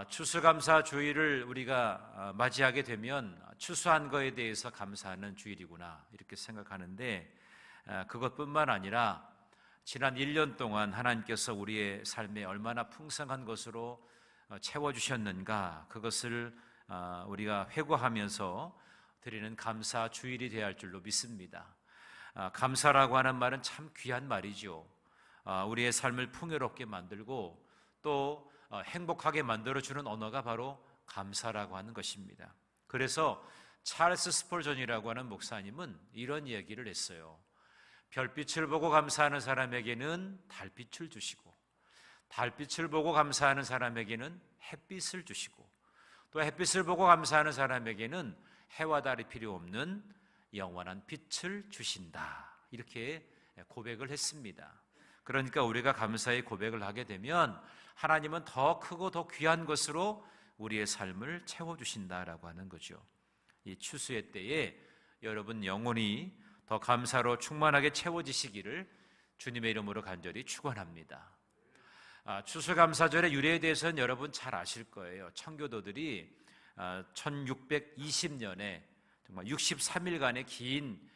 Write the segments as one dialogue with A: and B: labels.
A: 추수감사 주일을 우리가 맞이하게 되면 추수한 거에 대해서 감사하는 주일이구나 이렇게 생각하는데, 그것뿐만 아니라 지난 1년 동안 하나님께서 우리의 삶에 얼마나 풍성한 것으로 채워주셨는가, 그것을 우리가 회고하면서 드리는 감사 주일이 되어야 할 줄로 믿습니다. 감사라고 하는 말은 참 귀한 말이죠. 우리의 삶을 풍요롭게 만들고 또 행복하게 만들어주는 언어가 바로 감사라고 하는 것입니다. 그래서 찰스 스펄전이라고 하는 목사님은 이런 얘기를 했어요. 별빛을 보고 감사하는 사람에게는 달빛을 주시고, 달빛을 보고 감사하는 사람에게는 햇빛을 주시고, 또 햇빛을 보고 감사하는 사람에게는 해와 달이 필요 없는 영원한 빛을 주신다, 이렇게 고백을 했습니다. 그러니까 우리가 감사의 고백을 하게 되면 하나님은 더 크고 더 귀한 것으로 우리의 삶을 채워주신다라고 하는 거죠. 이 추수의 때에 여러분 영혼이 더 감사로 충만하게 채워지시기를 주님의 이름으로 간절히 축원합니다. 추수감사절의 유래에 대해서는 여러분 잘 아실 거예요. 청교도들이 1620년에 정말 63일간의 긴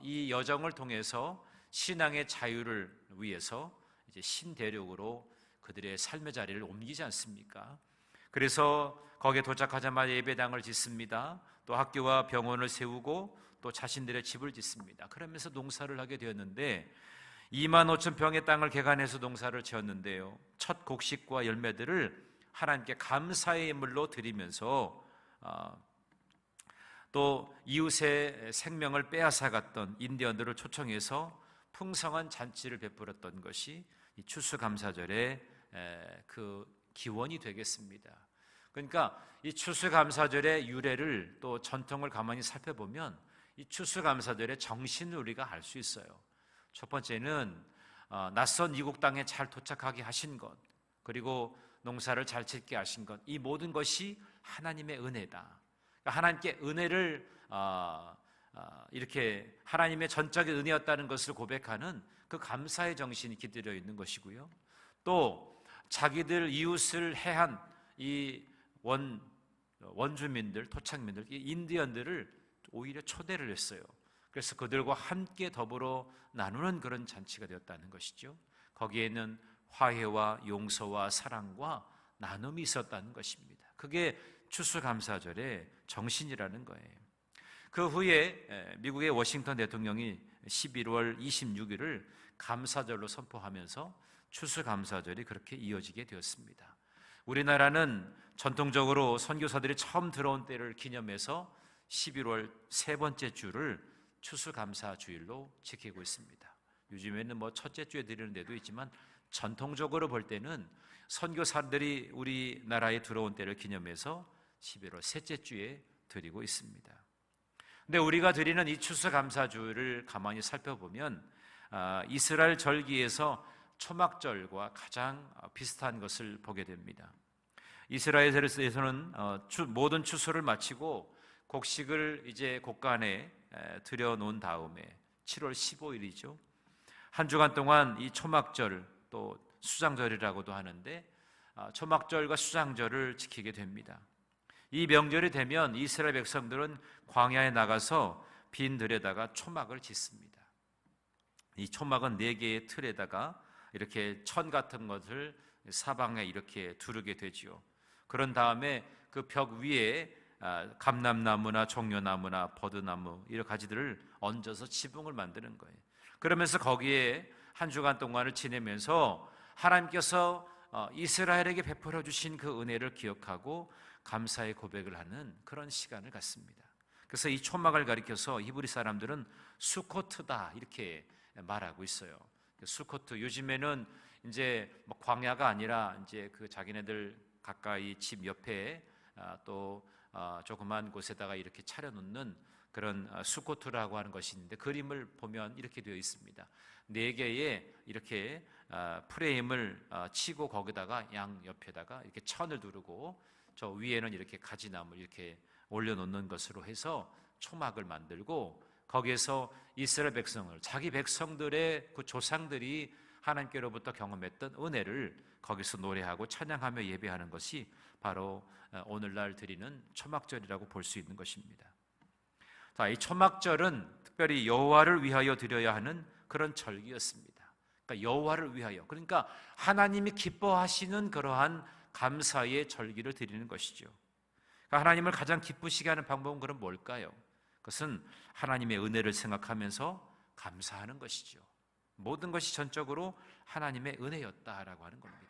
A: 이 여정을 통해서 신앙의 자유를 위해서 이제 신대륙으로 그들의 삶의 자리를 옮기지 않습니까? 그래서 거기에 도착하자마자 예배당을 짓습니다. 또 학교와 병원을 세우고 또 자신들의 집을 짓습니다. 그러면서 농사를 하게 되었는데 25,000평의 땅을 개간해서 농사를 지었는데요, 첫 곡식과 열매들을 하나님께 감사의 예물로 드리면서 또 이웃의 생명을 빼앗아갔던 인디언들을 초청해서 풍성한 잔치를 베풀었던 것이 이 추수감사절의 그 기원이 되겠습니다. 그러니까 이 추수감사절의 유래를 또 전통을 가만히 살펴보면 이 추수감사절의 정신을 우리가 알 수 있어요. 첫 번째는 낯선 이국 땅에 잘 도착하게 하신 것, 그리고 농사를 잘 짓게 하신 것, 이 모든 것이 하나님의 은혜다. 그러니까 하나님께 은혜를 이렇게 하나님의 전적인 은혜였다는 것을 고백하는 그 감사의 정신이 깃들여 있는 것이고요. 또 자기들 이웃을 해한 이 원주민들, 토착민들, 이 인디언들을 오히려 초대를 했어요. 그래서 그들과 함께 더불어 나누는 그런 잔치가 되었다는 것이죠. 거기에는 화해와 용서와 사랑과 나눔이 있었다는 것입니다. 그게 추수감사절의 정신이라는 거예요. 그 후에 미국의 워싱턴 대통령이 11월 26일을 감사절로 선포하면서 추수감사절이 그렇게 이어지게 되었습니다. 우리나라는 전통적으로 선교사들이 처음 들어온 때를 기념해서 11월 세 번째 주를 추수감사주일로 지키고 있습니다. 요즘에는 첫째 주에 드리는 데도 있지만 전통적으로 볼 때는 선교사들이 우리나라에 들어온 때를 기념해서 11월 셋째 주에 드리고 있습니다. 근데 우리가 드리는 이 추수감사주를 가만히 살펴보면 이스라엘 절기에서 초막절과 가장 비슷한 것을 보게 됩니다. 이스라엘에서는 모든 추수를 마치고 곡식을 이제 곡간에 들여놓은 다음에 7월 15일이죠. 한 주간 동안 이 초막절, 또 수장절이라고도 하는데 초막절과 수장절을 지키게 됩니다. 이 명절이 되면 이스라엘 백성들은 광야에 나가서 빈 들에다가 초막을 짓습니다. 이 초막은 4개의 틀에다가 이렇게 천 같은 것을 사방에 이렇게 두르게 되지요. 그런 다음에 그 벽 위에 감람나무나 종려나무나 버드나무 이런 가지들을 얹어서 지붕을 만드는 거예요. 그러면서 거기에 한 주간 동안을 지내면서 하나님께서 이스라엘에게 베풀어 주신 그 은혜를 기억하고 감사의 고백을 하는 그런 시간을 갖습니다. 그래서 이 초막을 가리켜서 히브리 사람들은 수코트다 이렇게 말하고 있어요. 수코트, 요즘에는 이제 광야가 아니라 이제 그 자기네들 가까이 집 옆에 또 조그만 곳에다가 이렇게 차려놓는 그런 수코트라고 하는 것이 있는데, 그림을 보면 이렇게 되어 있습니다. 4개의 이렇게 프레임을 치고 거기다가 양 옆에다가 이렇게 천을 두르고 저 위에는 이렇게 가지나무를 이렇게 올려놓는 것으로 해서 초막을 만들고, 거기에서 이스라엘 백성을, 자기 백성들의 그 조상들이 하나님께로부터 경험했던 은혜를 거기서 노래하고 찬양하며 예배하는 것이 바로 오늘날 드리는 초막절이라고 볼 수 있는 것입니다. 자, 이 초막절은 특별히 여호와를 위하여 드려야 하는 그런 절기였습니다. 그러니까 여호와를 위하여, 그러니까 하나님이 기뻐하시는 그러한 감사의 절기를 드리는 것이죠. 그러니까 하나님을 가장 기쁘시게 하는 방법은 그럼 뭘까요? 그것은 하나님의 은혜를 생각하면서 감사하는 것이죠. 모든 것이 전적으로 하나님의 은혜였다라고 하는 겁니다.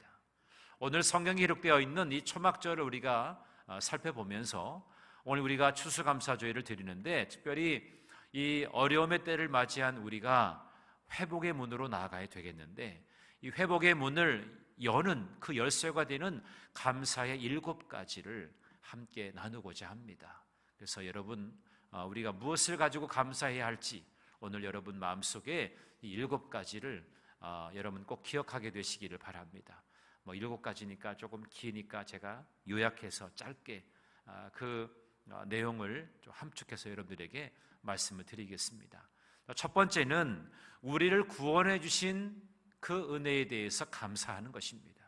A: 오늘 성경에 기록되어 있는 이 초막절을 우리가 살펴보면서 오늘 우리가 추수감사조회를 드리는데, 특별히 이 어려움의 때를 맞이한 우리가 회복의 문으로 나아가야 되겠는데, 이 회복의 문을 여는 그 열쇠가 되는 감사의 7가지를 함께 나누고자 합니다. 그래서 여러분, 우리가 무엇을 가지고 감사해야 할지 오늘 여러분 마음속에 이 7가지를 여러분 꼭 기억하게 되시기를 바랍니다. 7가지니까 조금 기니까 제가 요약해서 짧게 그 내용을 좀 함축해서 여러분들에게 말씀을 드리겠습니다. 첫 번째는 우리를 구원해 주신 그 은혜에 대해서 감사하는 것입니다.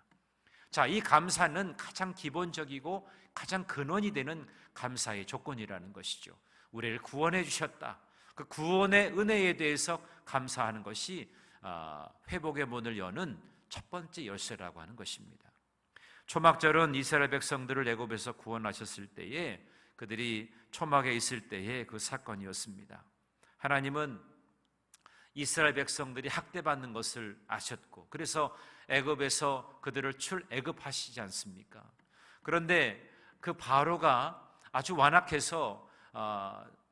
A: 자, 이 감사는 가장 기본적이고 가장 근원이 되는 감사의 조건이라는 것이죠. 우리를 구원해 주셨다. 그 구원의 은혜에 대해서 감사하는 것이 회복의 문을 여는 첫 번째 열쇠라고 하는 것입니다. 초막절은 이스라엘 백성들을 애굽에서 구원하셨을 때에, 그들이 초막에 있을 때의 그 사건이었습니다. 하나님은 이스라엘 백성들이 학대받는 것을 아셨고, 그래서 애굽에서 그들을 출애굽하시지 않습니까? 그런데 그 바로가 아주 완악해서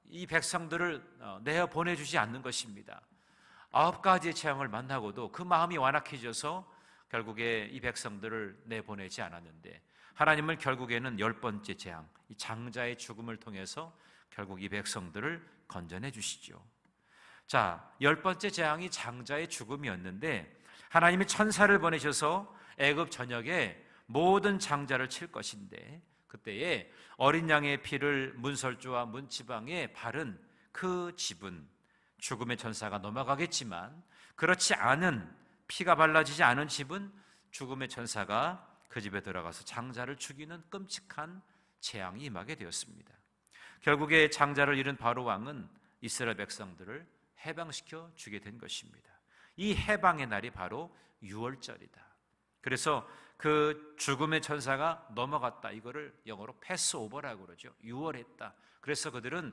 A: 이 백성들을 내어 보내주지 않는 것입니다. 9가지의 재앙을 만나고도 그 마음이 완악해져서 결국에 이 백성들을 내보내지 않았는데, 하나님은 결국에는 10번째 재앙, 이 장자의 죽음을 통해서 결국 이 백성들을 건져내 주시죠. 자, 10번째 재앙이 장자의 죽음이었는데, 하나님이 천사를 보내셔서 애굽 전역에 모든 장자를 칠 것인데, 그때에 어린 양의 피를 문설주와 문지방에 바른 그 집은 죽음의 천사가 넘어가겠지만, 그렇지 않은, 피가 발라지지 않은 집은 죽음의 천사가 그 집에 들어가서 장자를 죽이는 끔찍한 재앙이 임하게 되었습니다. 결국에 장자를 잃은 바로 왕은 이스라엘 백성들을 해방시켜 주게 된 것입니다. 이 해방의 날이 바로 유월절이다. 그래서 그 죽음의 천사가 넘어갔다, 이거를 영어로 패스오버라고 그러죠. 유월했다. 그래서 그들은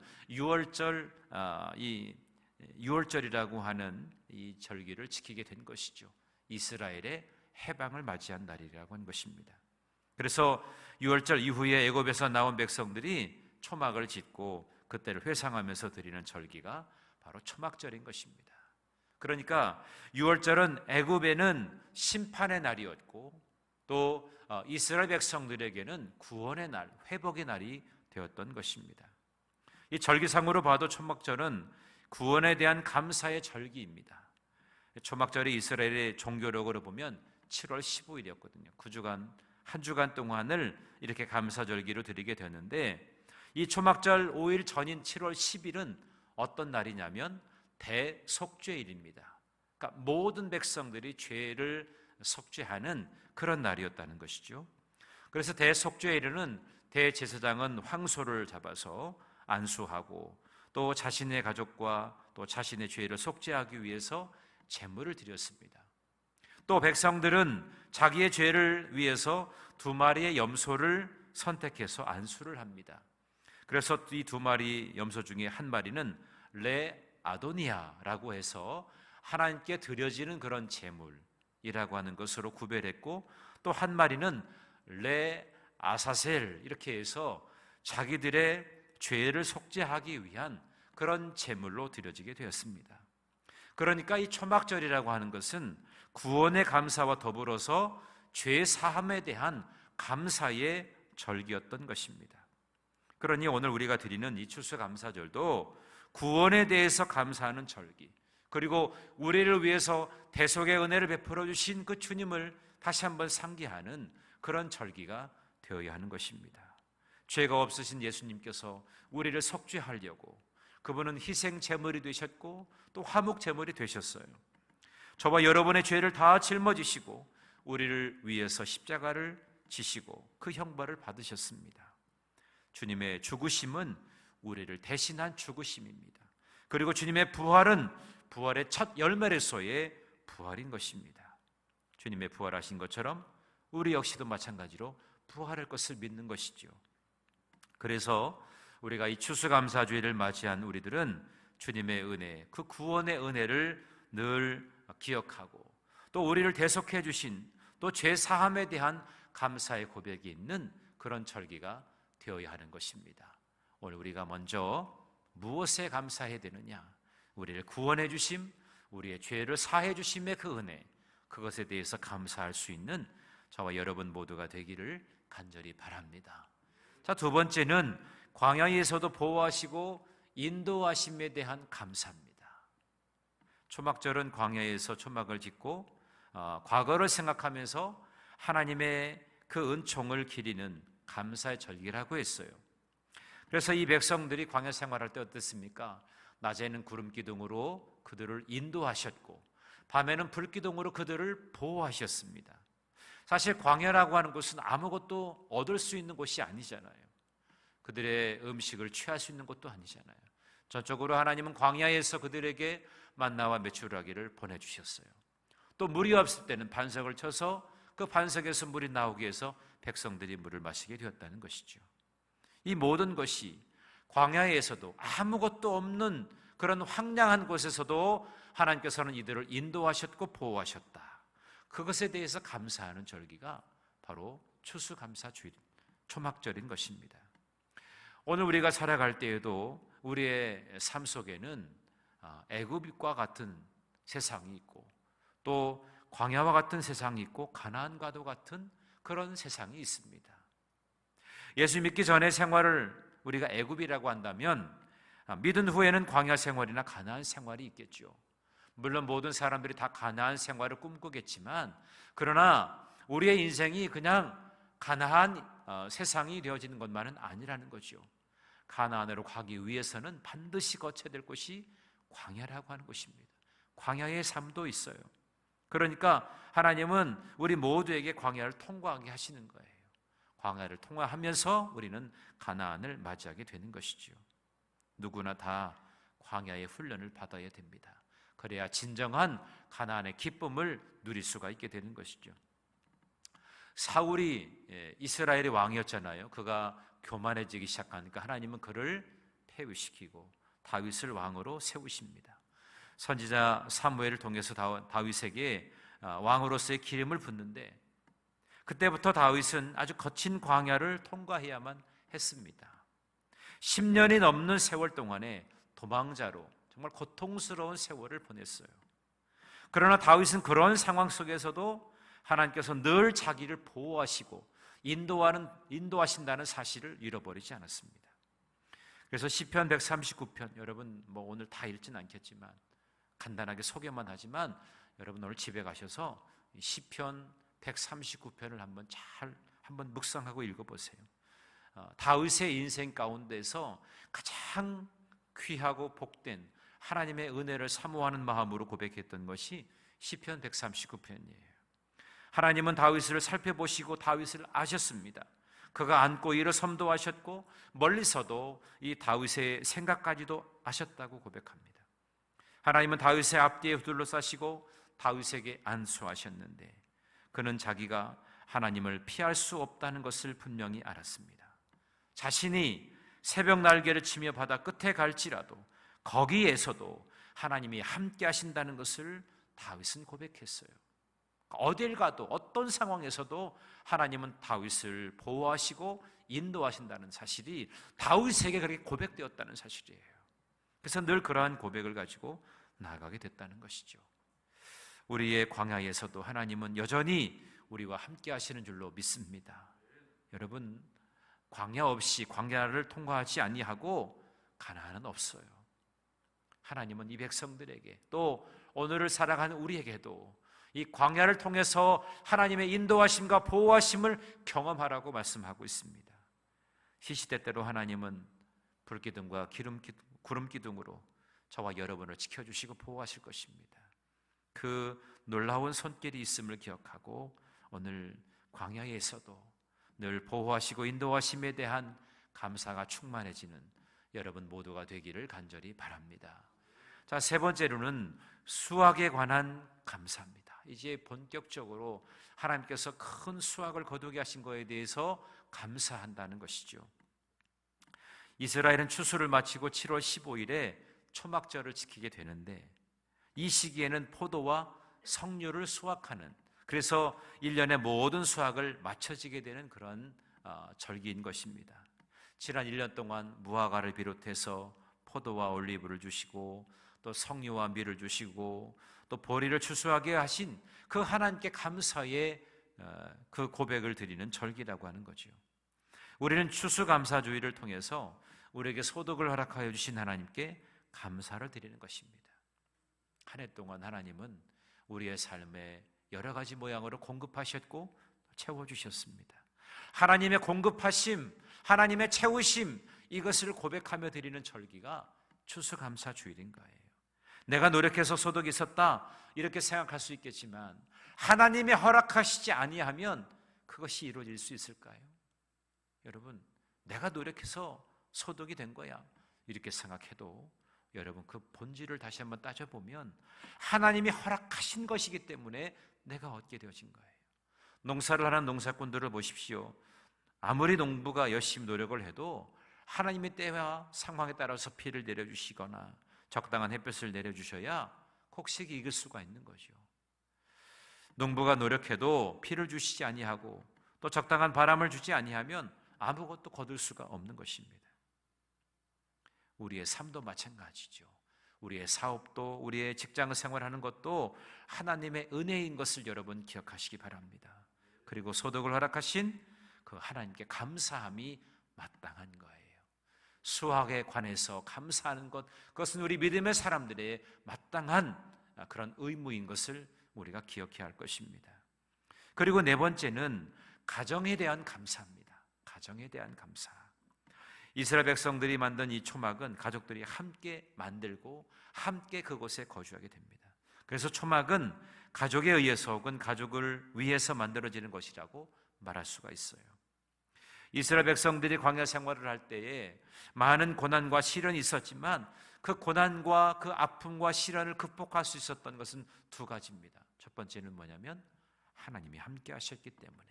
A: 유월절이라고 하는 이 절기를 지키게 된 것이죠. 이스라엘의 해방을 맞이한 날이라고 한 것입니다. 그래서 유월절 이후에 애굽에서 나온 백성들이 초막을 짓고 그때를 회상하면서 드리는 절기가 바로 초막절인 것입니다. 그러니까 유월절은 애굽에는 심판의 날이었고, 또 이스라엘 백성들에게는 구원의 날, 회복의 날이 되었던 것입니다. 이 절기상으로 봐도 초막절은 구원에 대한 감사의 절기입니다. 초막절이 이스라엘의 종교력으로 보면 7월 15일이었거든요. 9주간, 한 주간 동안을 이렇게 감사절기로 드리게 되는데, 이 초막절 5일 전인 7월 10일은 어떤 날이냐면 대속죄일입니다. 그러니까 모든 백성들이 죄를 속죄하는 그런 날이었다는 것이죠. 그래서 대속죄일에는 대제사장은 황소를 잡아서 안수하고, 또 자신의 가족과 또 자신의 죄를 속죄하기 위해서 제물을 드렸습니다. 또 백성들은 자기의 죄를 위해서 2마리의 염소를 선택해서 안수를 합니다. 그래서 이 2마리 염소 중에 한 마리는 레 아도니아라고 해서 하나님께 드려지는 그런 제물이라고 하는 것으로 구별했고, 또 한 마리는 레 아사셀, 이렇게 해서 자기들의 죄를 속죄하기 위한 그런 제물로 드려지게 되었습니다. 그러니까 이 초막절이라고 하는 것은 구원의 감사와 더불어서 죄 사함에 대한 감사의 절기였던 것입니다. 그러니 오늘 우리가 드리는 이 추수감사절도 구원에 대해서 감사하는 절기, 그리고 우리를 위해서 대속의 은혜를 베풀어 주신 그 주님을 다시 한번 상기하는 그런 절기가 되어야 하는 것입니다. 죄가 없으신 예수님께서 우리를 속죄하려고 그분은 희생 제물이 되셨고 또 화목 제물이 되셨어요. 저와 여러분의 죄를 다 짊어지시고 우리를 위해서 십자가를 지시고 그 형벌을 받으셨습니다. 주님의 죽으심은 우리를 대신한 죽으심입니다. 그리고 주님의 부활은 부활의 첫 열매로서의 부활인 것입니다. 주님의 부활하신 것처럼 우리 역시도 마찬가지로 부활할 것을 믿는 것이죠. 그래서 우리가 이 추수감사주일을 맞이한 우리들은 주님의 은혜, 그 구원의 은혜를 늘 기억하고 또 우리를 대속해 주신 또 죄사함에 대한 감사의 고백이 있는 그런 절기가 되어야 하는 것입니다. 오늘 우리가 먼저 무엇에 감사해야 되느냐? 우리를 구원해 주심, 우리의 죄를 사해 주심의 그 은혜, 그것에 대해서 감사할 수 있는 저와 여러분 모두가 되기를 간절히 바랍니다. 자, 두 번째는 광야에서도 보호하시고 인도하심에 대한 감사입니다. 초막절은 광야에서 초막을 짓고 과거를 생각하면서 하나님의 그 은총을 기리는 감사의 절기라고 했어요. 그래서 이 백성들이 광야 생활할 때 어땠습니까? 낮에는 구름 기둥으로 그들을 인도하셨고 밤에는 불 기둥으로 그들을 보호하셨습니다. 사실 광야라고 하는 곳은 아무것도 얻을 수 있는 곳이 아니잖아요. 그들의 음식을 취할 수 있는 곳도 아니잖아요. 전적으로 하나님은 광야에서 그들에게 만나와 메추라기를 보내주셨어요. 또 물이 없을 때는 반석을 쳐서 그 반석에서 물이 나오기 위해서 백성들이 물을 마시게 되었다는 것이죠. 이 모든 것이 광야에서도 아무것도 없는 그런 황량한 곳에서도 하나님께서는 이들을 인도하셨고 보호하셨다. 그것에 대해서 감사하는 절기가 바로 추수감사주일, 초막절인 것입니다. 오늘 우리가 살아갈 때에도 우리의 삶 속에는 애굽과 같은 세상이 있고 또 광야와 같은 세상이 있고 가나안과도 같은 그런 세상이 있습니다. 예수 믿기 전의 생활을 우리가 애굽이라고 한다면 믿은 후에는 광야 생활이나 가나안 생활이 있겠죠. 물론 모든 사람들이 다 가나안 생활을 꿈꾸겠지만 그러나 우리의 인생이 그냥 가나안 세상이 되어지는 것만은 아니라는 거죠. 가나안으로 가기 위해서는 반드시 거쳐야 될 곳이 광야라고 하는 곳입니다. 광야의 삶도 있어요. 그러니까 하나님은 우리 모두에게 광야를 통과하게 하시는 거예요. 광야를 통과하면서 우리는 가나안을 맞이하게 되는 것이죠. 누구나 다 광야의 훈련을 받아야 됩니다. 그래야 진정한 가나안의 기쁨을 누릴 수가 있게 되는 것이죠. 사울이 이스라엘의 왕이었잖아요. 그가 교만해지기 시작하니까 하나님은 그를 폐위시키고 다윗을 왕으로 세우십니다. 선지자 사무엘을 통해서 다윗에게 왕으로서의 기름을 붓는데 그때부터 다윗은 아주 거친 광야를 통과해야만 했습니다. 10년이 넘는 세월 동안에 도망자로 정말 고통스러운 세월을 보냈어요. 그러나 다윗은 그런 상황 속에서도 하나님께서 늘 자기를 보호하시고 인도하신다는 사실을 잃어버리지 않았습니다. 그래서 시편 139편, 여러분 오늘 다 읽지는 않겠지만 간단하게 소개만 하지만 여러분 오늘 집에 가셔서 시편 139편을 한번 묵상하고 읽어보세요. 다윗의 인생 가운데서 가장 귀하고 복된 하나님의 은혜를 사모하는 마음으로 고백했던 것이 시편 139편이에요. 하나님은 다윗을 살펴보시고 다윗을 아셨습니다. 그가 안고 일을 섬도하셨고 멀리서도 이 다윗의 생각까지도 아셨다고 고백합니다. 하나님은 다윗의 앞뒤에 둘러싸시고 다윗에게 안수하셨는데 그는 자기가 하나님을 피할 수 없다는 것을 분명히 알았습니다. 자신이 새벽 날개를 치며 바다 끝에 갈지라도 거기에서도 하나님이 함께 하신다는 것을 다윗은 고백했어요. 어딜 가도 어떤 상황에서도 하나님은 다윗을 보호하시고 인도하신다는 사실이 다윗에게 그렇게 고백되었다는 사실이에요. 그래서 늘 그러한 고백을 가지고 나아가게 됐다는 것이죠. 우리의 광야에서도 하나님은 여전히 우리와 함께 하시는 줄로 믿습니다. 여러분, 광야 없이 광야를 통과하지 아니하고 가나안은 없어요. 하나님은 이 백성들에게 또 오늘을 살아가는 우리에게도 이 광야를 통해서 하나님의 인도하심과 보호하심을 경험하라고 말씀하고 있습니다. 시시때때로 하나님은 불기둥과 구름 기둥으로 저와 여러분을 지켜주시고 보호하실 것입니다. 그 놀라운 손길이 있음을 기억하고 오늘 광야에서도 늘 보호하시고 인도하심에 대한 감사가 충만해지는 여러분 모두가 되기를 간절히 바랍니다. 자, 세 번째로는 수확에 관한 감사입니다. 이제 본격적으로 하나님께서 큰 수확을 거두게 하신 것에 대해서 감사한다는 것이죠. 이스라엘은 추수를 마치고 7월 15일에 초막절을 지키게 되는데 이 시기에는 포도와 석류를 수확하는, 그래서 1년의 모든 수확을 마쳐지게 되는 그런 절기인 것입니다. 지난 1년 동안 무화과를 비롯해서 포도와 올리브를 주시고 또 석류와 밀을 주시고 또 보리를 추수하게 하신 그 하나님께 감사의 그 고백을 드리는 절기라고 하는 거죠. 우리는 추수감사주의를 통해서 우리에게 소득을 허락하여 주신 하나님께 감사를 드리는 것입니다. 한 해 동안 하나님은 우리의 삶에 여러 가지 모양으로 공급하셨고 채워주셨습니다. 하나님의 공급하심, 하나님의 채우심, 이것을 고백하며 드리는 절기가 추수감사주일인 거예요. 내가 노력해서 소득이 있었다 이렇게 생각할 수 있겠지만 하나님이 허락하시지 아니하면 그것이 이루어질 수 있을까요? 여러분, 내가 노력해서 소득이 된 거야 이렇게 생각해도 여러분 그 본질을 다시 한번 따져보면 하나님이 허락하신 것이기 때문에 내가 얻게 되어진 거예요. 농사를 하는 농사꾼들을 보십시오. 아무리 농부가 열심히 노력을 해도 하나님의 때와 상황에 따라서 비를 내려주시거나 적당한 햇볕을 내려주셔야 곡식이 익을 수가 있는 거죠. 농부가 노력해도 비를 주시지 아니하고 또 적당한 바람을 주지 아니하면 아무것도 거둘 수가 없는 것입니다. 우리의 삶도 마찬가지죠. 우리의 사업도 우리의 직장 생활하는 것도 하나님의 은혜인 것을 여러분 기억하시기 바랍니다. 그리고 소득을 허락하신 그 하나님께 감사함이 마땅한 거예요. 수확에 관해서 감사하는 것, 그것은 우리 믿음의 사람들의 마땅한 그런 의무인 것을 우리가 기억해야 할 것입니다. 그리고 네 번째는 가정에 대한 감사입니다. 가정에 대한 감사. 이스라엘 백성들이 만든 이 초막은 가족들이 함께 만들고 함께 그곳에 거주하게 됩니다. 그래서 초막은 가족에 의해서 혹은 가족을 위해서 만들어지는 것이라고 말할 수가 있어요. 이스라엘 백성들이 광야 생활을 할 때에 많은 고난과 시련이 있었지만 그 고난과 그 아픔과 시련을 극복할 수 있었던 것은 두 가지입니다. 첫 번째는 뭐냐면 하나님이 함께 하셨기 때문에,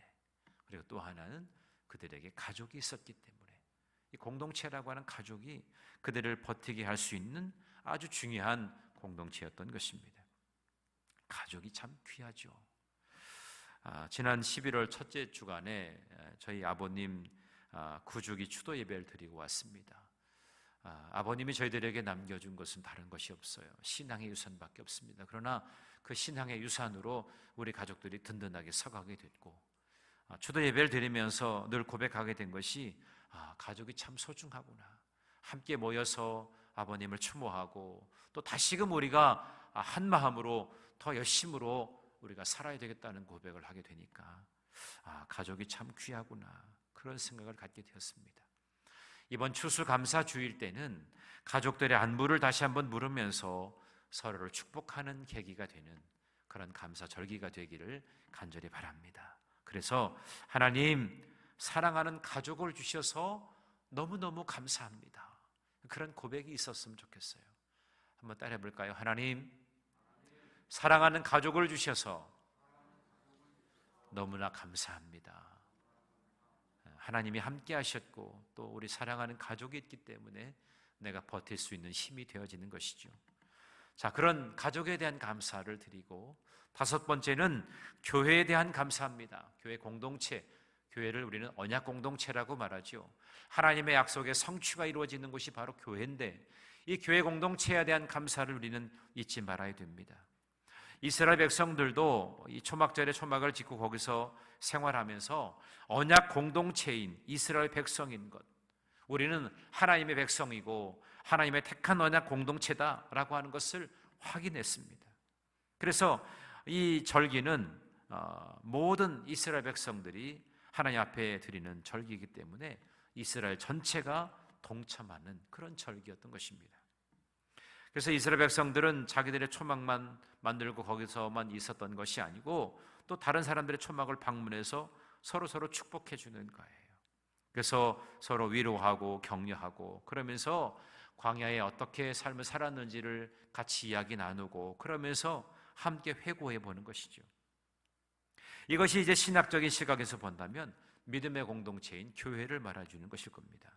A: 그리고 또 하나는 그들에게 가족이 있었기 때문에, 이 공동체라고 하는 가족이 그들을 버티게 할 수 있는 아주 중요한 공동체였던 것입니다. 가족이 참 귀하죠. 지난 11월 첫째 주간에 저희 아버님 구주기 추도 예배를 드리고 왔습니다. 아버님이 저희들에게 남겨준 것은 다른 것이 없어요. 신앙의 유산밖에 없습니다. 그러나 그 신앙의 유산으로 우리 가족들이 든든하게 서가게 됐고, 추도 예배를 드리면서 늘 고백하게 된 것이 가족이 참 소중하구나. 함께 모여서 아버님을 추모하고 또 다시금 우리가 한 마음으로 더 열심으로 우리가 살아야 되겠다는 고백을 하게 되니까 가족이 참 귀하구나, 그런 생각을 갖게 되었습니다. 이번 추수감사주일 때는 가족들의 안부를 다시 한번 물으면서 서로를 축복하는 계기가 되는 그런 감사절기가 되기를 간절히 바랍니다. 그래서 하나님, 사랑하는 가족을 주셔서 너무너무 감사합니다, 그런 고백이 있었으면 좋겠어요. 한번 따라해 볼까요? 하나님, 사랑하는 가족을 주셔서 너무나 감사합니다. 하나님이 함께 하셨고 또 우리 사랑하는 가족이 있기 때문에 내가 버틸 수 있는 힘이 되어지는 것이죠. 자, 그런 가족에 대한 감사를 드리고, 다섯 번째는 교회에 대한 감사합니다. 교회 공동체, 교회를 우리는 언약 공동체라고 말하죠. 하나님의 약속의 성취가 이루어지는 곳이 바로 교회인데 이 교회 공동체에 대한 감사를 우리는 잊지 말아야 됩니다. 이스라엘 백성들도 이 초막절에 초막을 짓고 거기서 생활하면서 언약 공동체인 이스라엘 백성인 것, 우리는 하나님의 백성이고 하나님의 택한 언약 공동체다라고 하는 것을 확인했습니다. 그래서 이 절기는 모든 이스라엘 백성들이 하나님 앞에 드리는 절기이기 때문에 이스라엘 전체가 동참하는 그런 절기였던 것입니다. 그래서 이스라엘 백성들은 자기들의 초막만 만들고 거기서만 있었던 것이 아니고 또 다른 사람들의 초막을 방문해서 서로 축복해 주는 거예요. 그래서 서로 위로하고 격려하고 그러면서 광야에 어떻게 삶을 살았는지를 같이 이야기 나누고 그러면서 함께 회고해 보는 것이죠. 이것이 이제 신학적인 시각에서 본다면 믿음의 공동체인 교회를 말해주는 것일 겁니다.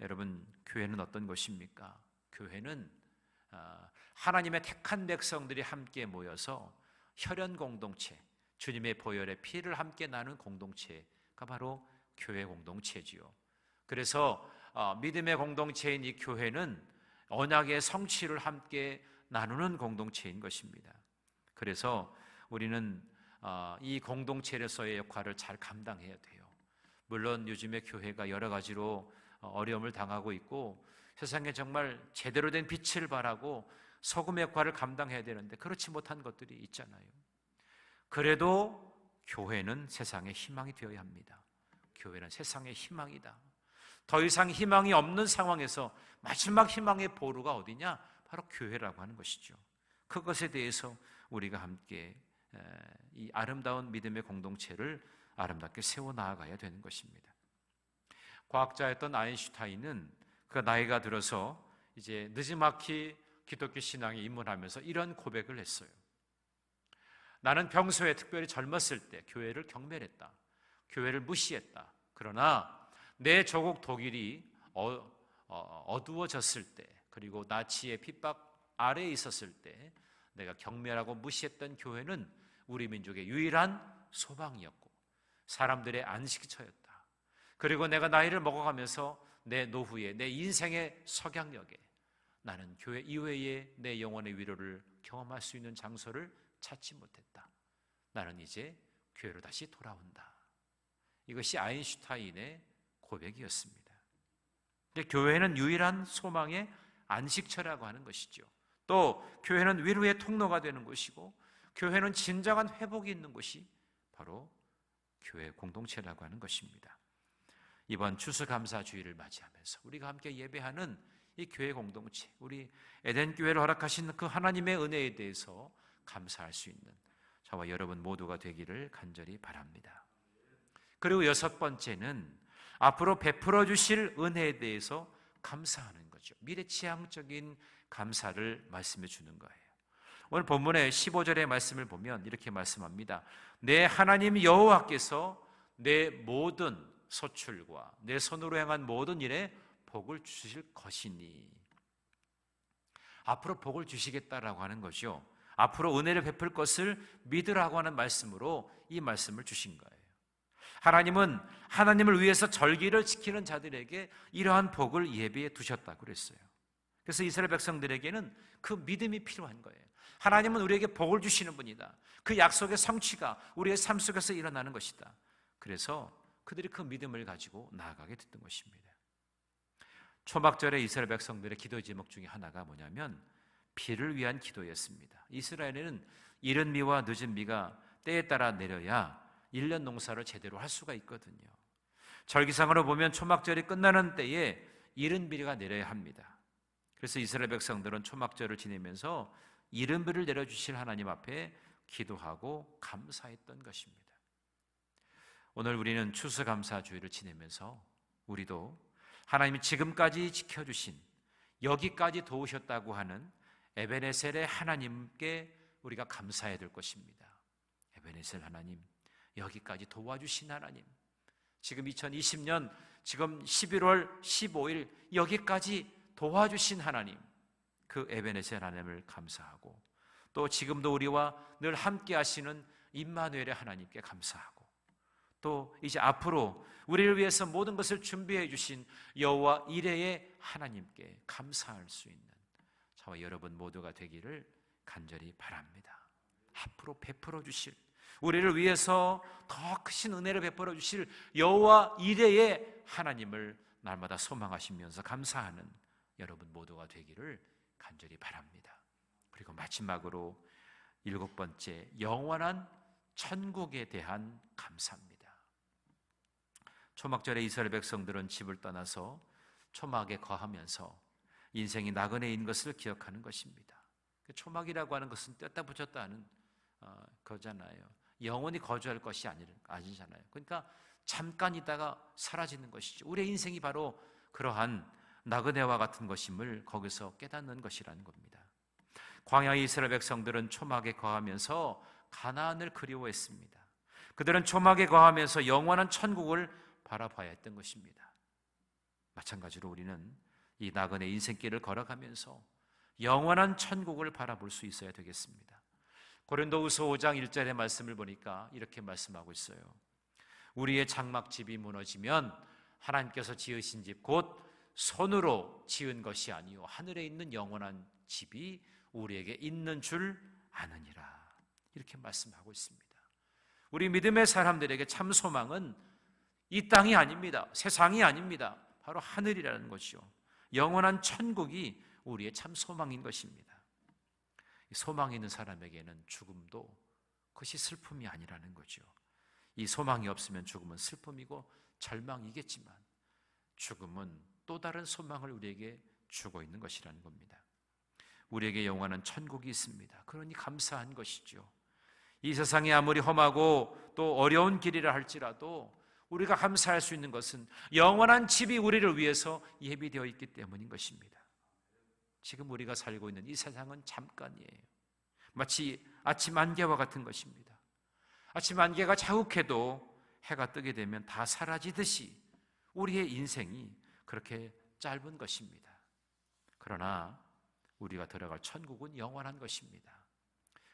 A: 여러분, 교회는 어떤 것입니까? 교회는 하나님의 택한 백성들이 함께 모여서 혈연 공동체, 주님의 보혈의 피를 함께 나눈 공동체가 바로 교회 공동체지요. 그래서 믿음의 공동체인 이 교회는 언약의 성취를 함께 나누는 공동체인 것입니다. 그래서 우리는 이 공동체로서의 역할을 잘 감당해야 돼요. 물론 요즘의 교회가 여러 가지로 어려움을 당하고 있고 세상에 정말 제대로 된 빛을 발하고 소금의 역할을 감당해야 되는데 그렇지 못한 것들이 있잖아요. 그래도 교회는 세상의 희망이 되어야 합니다. 교회는 세상의 희망이다. 더 이상 희망이 없는 상황에서 마지막 희망의 보루가 어디냐? 바로 교회라고 하는 것이죠. 그것에 대해서 우리가 함께 이 아름다운 믿음의 공동체를 아름답게 세워나가야 되는 것입니다. 과학자였던 아인슈타인은 그가 나이가 들어서 이제 느지막이 기독교 신앙에 입문하면서 이런 고백을 했어요. 나는 평소에 특별히 젊었을 때 교회를 경멸했다. 교회를 무시했다. 그러나 내 조국 독일이 어두워졌을 때 그리고 나치의 핍박 아래에 있었을 때 내가 경멸하고 무시했던 교회는 우리 민족의 유일한 소망이었고 사람들의 안식처였다. 그리고 내가 나이를 먹어가면서 내 노후에 내 인생의 석양역에 나는 교회 이외에 내 영혼의 위로를 경험할 수 있는 장소를 찾지 못했다. 나는 이제 교회로 다시 돌아온다. 이것이 아인슈타인의 고백이었습니다. 근데 교회는 유일한 소망의 안식처라고 하는 것이죠. 또 교회는 위로의 통로가 되는 것이고 교회는 진정한 회복이 있는 곳이 바로 교회 공동체라고 하는 것입니다. 이번 추수감사주의를 맞이하면서 우리가 함께 예배하는 이 교회 공동체, 우리 에덴교회를 허락하신 그 하나님의 은혜에 대해서 감사할 수 있는 저와 여러분 모두가 되기를 간절히 바랍니다. 그리고 여섯 번째는 앞으로 베풀어 주실 은혜에 대해서 감사하는 거죠. 미래지향적인 감사를 말씀해 주는 거예요. 오늘 본문의 15절의 말씀을 보면 이렇게 말씀합니다. 내 하나님 여호와께서 내 모든 소출과 내 손으로 행한 모든 일에 복을 주실 것이니. 앞으로 복을 주시겠다라고 하는 것이요, 앞으로 은혜를 베풀 것을 믿으라고 하는 말씀으로 이 말씀을 주신 거예요. 하나님은 하나님을 위해서 절기를 지키는 자들에게 이러한 복을 예비해 두셨다고 그랬어요. 그래서 이스라엘 백성들에게는 그 믿음이 필요한 거예요. 하나님은 우리에게 복을 주시는 분이다. 그 약속의 성취가 우리의 삶 속에서 일어나는 것이다. 그래서 그들이 그 믿음을 가지고 나아가게 됐던 것입니다. 초막절에 이스라엘 백성들의 기도 제목 중에 하나가 뭐냐면 비를 위한 기도였습니다. 이스라엘에는 이른 비와 늦은 비가 때에 따라 내려야 1년 농사를 제대로 할 수가 있거든요. 절기상으로 보면 초막절이 끝나는 때에 이른 비가 내려야 합니다. 그래서 이스라엘 백성들은 초막절을 지내면서 이른 비를 내려주실 하나님 앞에 기도하고 감사했던 것입니다. 오늘 우리는 추수감사주의를 지내면서 우리도 하나님이 지금까지 지켜주신, 여기까지 도우셨다고 하는 에베네셀의 하나님께 우리가 감사해야 될 것입니다. 에베네셀 하나님, 여기까지 도와주신 하나님, 지금 2020년 지금 11월 15일 여기까지 도와주신 하나님, 그 에베네셀 하나님을 감사하고 또 지금도 우리와 늘 함께 하시는 임마누엘의 하나님께 감사하고 또 이제 앞으로 우리를 위해서 모든 것을 준비해 주신 여호와 이레의 하나님께 감사할 수 있는 저와 여러분 모두가 되기를 간절히 바랍니다. 앞으로 베풀어 주실, 우리를 위해서 더 크신 은혜를 베풀어 주실 여호와 이레의 하나님을 날마다 소망하시면서 감사하는 여러분 모두가 되기를 간절히 바랍니다. 그리고 마지막으로 7번째, 영원한 천국에 대한 감사입니다. 초막절에 이스라엘 백성들은 집을 떠나서 초막에 거하면서 인생이 나그네인 것을 기억하는 것입니다. 초막이라고 하는 것은 뗐다 붙였다 하는 거잖아요. 영원히 거주할 것이 아니잖아요. 그러니까 잠깐 있다가 사라지는 것이죠. 우리의 인생이 바로 그러한 나그네와 같은 것임을 거기서 깨닫는 것이라는 겁니다. 광야의 이스라엘 백성들은 초막에 거하면서 가나안을 그리워했습니다. 그들은 초막에 거하면서 영원한 천국을 바라봐야 했던 것입니다. 마찬가지로 우리는 이 나그네 인생길을 걸어가면서 영원한 천국을 바라볼 수 있어야 되겠습니다. 고린도후서 5장 1절의 말씀을 보니까 이렇게 말씀하고 있어요. 우리의 장막집이 무너지면 하나님께서 지으신 집 곧 손으로 지은 것이 아니요 하늘에 있는 영원한 집이 우리에게 있는 줄 아느니라. 이렇게 말씀하고 있습니다. 우리 믿음의 사람들에게 참 소망은 이 땅이 아닙니다. 세상이 아닙니다. 바로 하늘이라는 것이요. 영원한 천국이 우리의 참 소망인 것입니다. 소망이 있는 사람에게는 죽음도 그것이 슬픔이 아니라는 거죠. 이 소망이 없으면 죽음은 슬픔이고 절망이겠지만 죽음은 또 다른 소망을 우리에게 주고 있는 것이라는 겁니다. 우리에게 영원한 천국이 있습니다. 그러니 감사한 것이죠. 이 세상이 아무리 험하고 또 어려운 길이라 할지라도 우리가 감사할 수 있는 것은 영원한 집이 우리를 위해서 예비되어 있기 때문인 것입니다. 지금 우리가 살고 있는 이 세상은 잠깐이에요. 마치 아침 안개와 같은 것입니다. 아침 안개가 자욱해도 해가 뜨게 되면 다 사라지듯이 우리의 인생이 그렇게 짧은 것입니다. 그러나 우리가 들어갈 천국은 영원한 것입니다.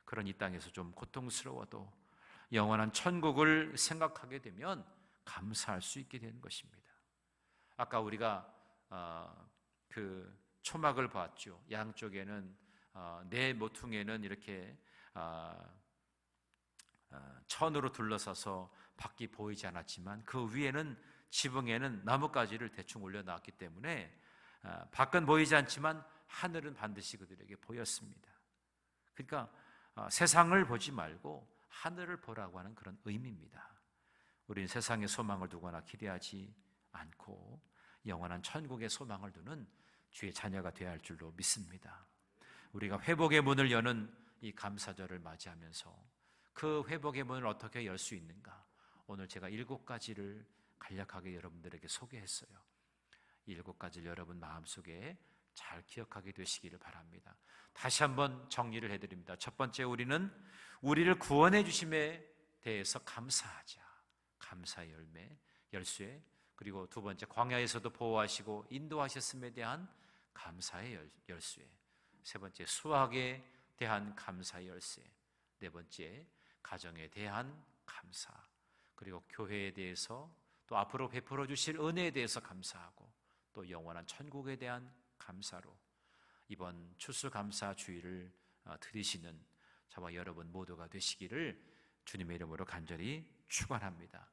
A: 그런 이 땅에서 좀 고통스러워도 영원한 천국을 생각하게 되면 감사할 수 있게 되는 것입니다. 아까 우리가 그 초막을 봤죠. 양쪽에는 네 모퉁이에는 이렇게 천으로 둘러서서 밖이 보이지 않았지만 그 위에는 지붕에는 나뭇가지를 대충 올려놨기 때문에 밖은 보이지 않지만 하늘은 반드시 그들에게 보였습니다. 그러니까 세상을 보지 말고 하늘을 보라고 하는 그런 의미입니다. 우리는 세상의 소망을 두거나 기대하지 않고 영원한 천국의 소망을 두는 주의 자녀가 되어야 할 줄로 믿습니다. 우리가 회복의 문을 여는 이 감사절을 맞이하면서 그 회복의 문을 어떻게 열 수 있는가? 오늘 제가 7가지를 간략하게 여러분들에게 소개했어요. 7가지를 여러분 마음속에 잘 기억하게 되시기를 바랍니다. 다시 한번 정리를 해드립니다. 첫 번째, 우리는 우리를 구원해 주심에 대해서 감사하자. 감사의 열쇠. 그리고 두 번째, 광야에서도 보호하시고 인도하셨음에 대한 감사의 열쇠. 세 번째, 수학에 대한 감사의 열쇠. 네 번째, 가정에 대한 감사. 그리고 교회에 대해서 또 앞으로 베풀어 주실 은혜에 대해서 감사하고 또 영원한 천국에 대한 감사로 이번 추수감사 주일을 드리시는 저와 여러분 모두가 되시기를 주님의 이름으로 간절히 축원합니다.